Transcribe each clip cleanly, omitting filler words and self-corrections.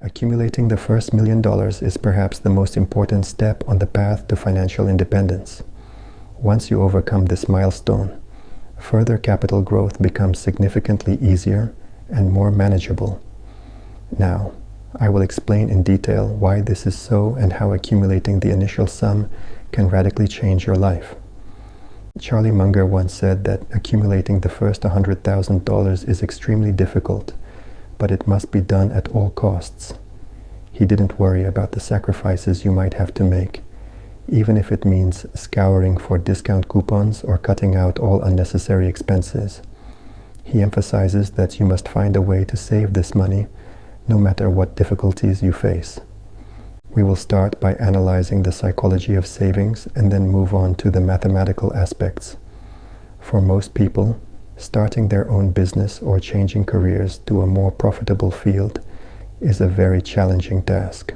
Accumulating the first $1,000,000 is perhaps the most important step on the path to financial independence. Once you overcome this milestone, further capital growth becomes significantly easier and more manageable. Now, I will explain in detail why this is so and how accumulating the initial sum can radically change your life. Charlie Munger once said that accumulating the first $100,000 is extremely difficult, but it must be done at all costs. He didn't worry about the sacrifices you might have to make, even if it means scouring for discount coupons or cutting out all unnecessary expenses. He emphasizes that you must find a way to save this money, no matter what difficulties you face. We will start by analyzing the psychology of savings and then move on to the mathematical aspects. For most people, starting their own business or changing careers to a more profitable field is a very challenging task.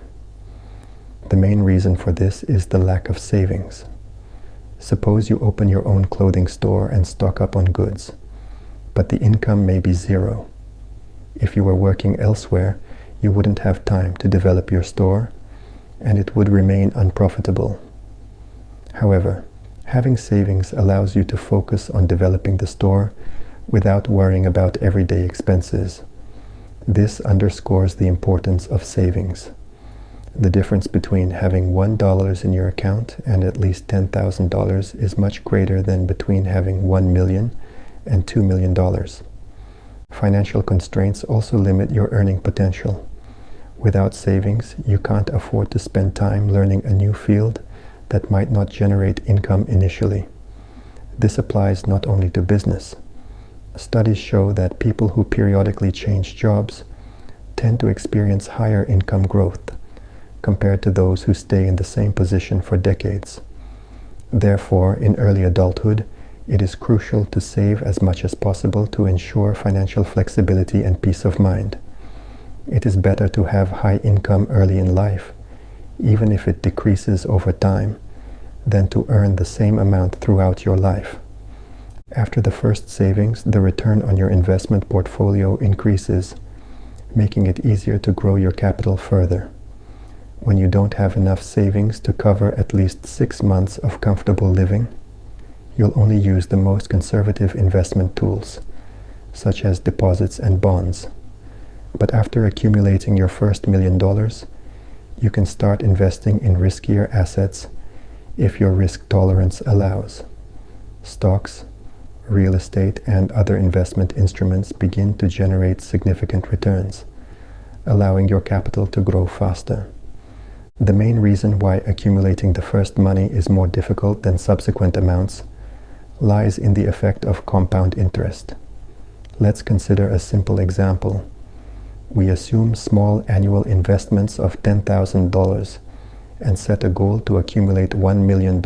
The main reason for this is the lack of savings. Suppose you open your own clothing store and stock up on goods, but the income may be zero. If you were working elsewhere, you wouldn't have time to develop your store, and it would remain unprofitable. However, having savings allows you to focus on developing the store without worrying about everyday expenses. This underscores the importance of savings. The difference between having $1 in your account and at least $10,000 is much greater than between having $1 million and $2 million. Financial constraints also limit your earning potential. Without savings, you can't afford to spend time learning a new field that might not generate income initially. This applies not only to business. Studies show that people who periodically change jobs tend to experience higher income growth compared to those who stay in the same position for decades. Therefore, in early adulthood, it is crucial to save as much as possible to ensure financial flexibility and peace of mind. It is better to have high income early in life, even if it decreases over time, than to earn the same amount throughout your life. After the first savings, the return on your investment portfolio increases, making it easier to grow your capital further. When you don't have enough savings to cover at least 6 months of comfortable living, you'll only use the most conservative investment tools, such as deposits and bonds. But after accumulating your first $1,000,000, you can start investing in riskier assets if your risk tolerance allows. Stocks, real estate, and other investment instruments begin to generate significant returns, allowing your capital to grow faster. The main reason why accumulating the first money is more difficult than subsequent amounts lies in the effect of compound interest. Let's consider a simple example. We assume small annual investments of $10,000 and set a goal to accumulate $1 million.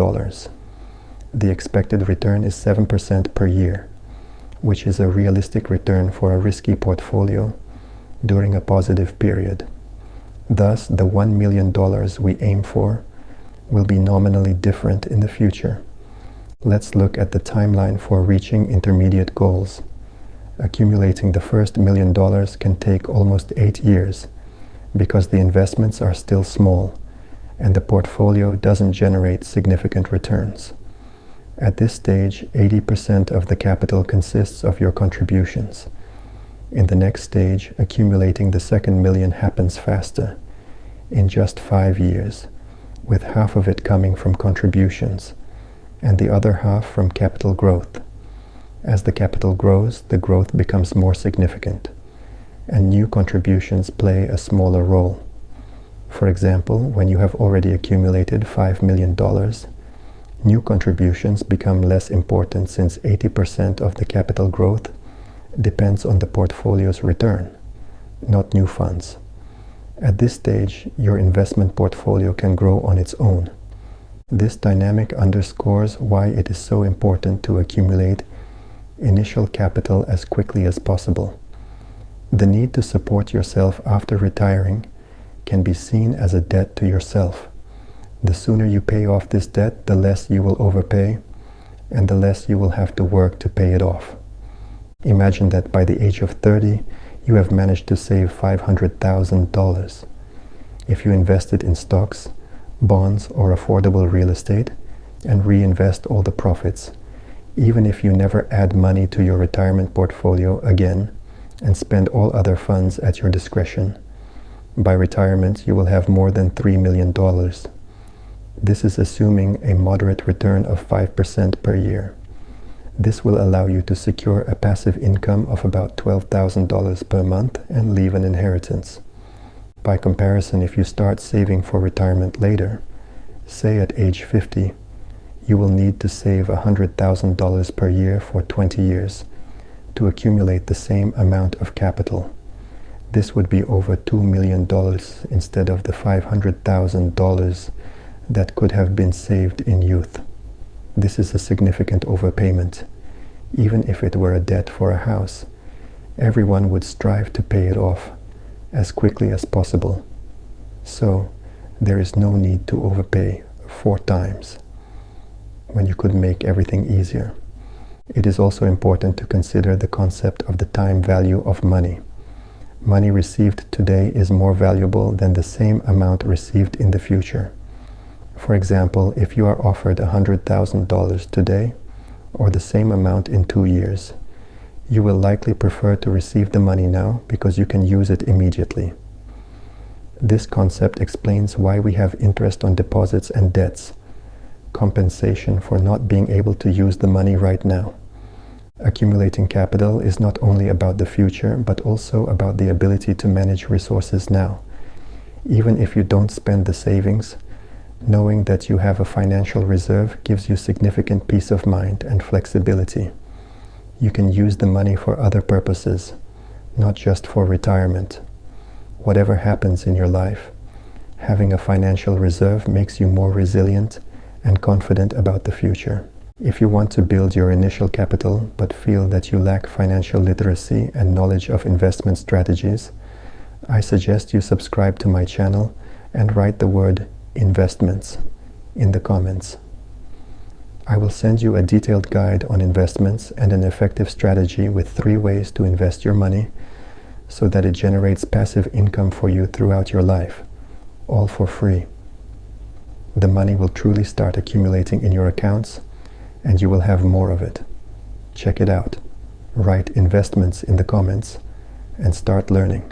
The expected return is 7% per year, which is a realistic return for a risky portfolio during a positive period. Thus, the $1 million we aim for will be nominally different in the future. Let's look at the timeline for reaching intermediate goals. Accumulating the first $1 million can take almost 8 years because the investments are still small and the portfolio doesn't generate significant returns. At this stage, 80% of the capital consists of your contributions. In the next stage, accumulating the second million happens faster, in just 5 years, with half of it coming from contributions and the other half from capital growth. As the capital grows, the growth becomes more significant, and new contributions play a smaller role. For example, when you have already accumulated $5 million, new contributions become less important since 80% of the capital growth depends on the portfolio's return, not new funds. At this stage, your investment portfolio can grow on its own. This dynamic underscores why it is so important to accumulate initial capital as quickly as possible. The need to support yourself after retiring can be seen as a debt to yourself. The sooner you pay off this debt, the less you will overpay, and the less you will have to work to pay it off. Imagine that by the age of 30, you have managed to save $500,000. If you invested in stocks, bonds, or affordable real estate and reinvest all the profits, even if you never add money to your retirement portfolio again and spend all other funds at your discretion, by retirement you will have more than $3 million. This is assuming a moderate return of 5% per year. This will allow you to secure a passive income of about $12,000 per month and leave an inheritance. By comparison, if you start saving for retirement later, say at age 50, you will need to save $100,000 per year for 20 years to accumulate the same amount of capital. This would be over $2 million instead of the $500,000 that could have been saved in youth. This is a significant overpayment. Even if it were a debt for a house, everyone would strive to pay it off as quickly as possible. So, there is no need to overpay 4 times when you could make everything easier. It is also important to consider the concept of the time value of money. Money received today is more valuable than the same amount received in the future. For example, if you are offered $100,000 today, or the same amount in 2 years, you will likely prefer to receive the money now because you can use it immediately. This concept explains why we have interest on deposits and debts, compensation for not being able to use the money right now. Accumulating capital is not only about the future, but also about the ability to manage resources now. Even if you don't spend the savings, knowing that you have a financial reserve gives you significant peace of mind and flexibility. You can use the money for other purposes, not just for retirement. Whatever happens in your life, having a financial reserve makes you more resilient and confident about the future. If you want to build your initial capital but feel that you lack financial literacy and knowledge of investment strategies, I suggest you subscribe to my channel and write the word investments in the comments. I will send you a detailed guide on investments and an effective strategy with 3 ways to invest your money so that it generates passive income for you throughout your life, all for free. The money will truly start accumulating in your accounts and you will have more of it. Check it out. Write investments in the comments and start learning.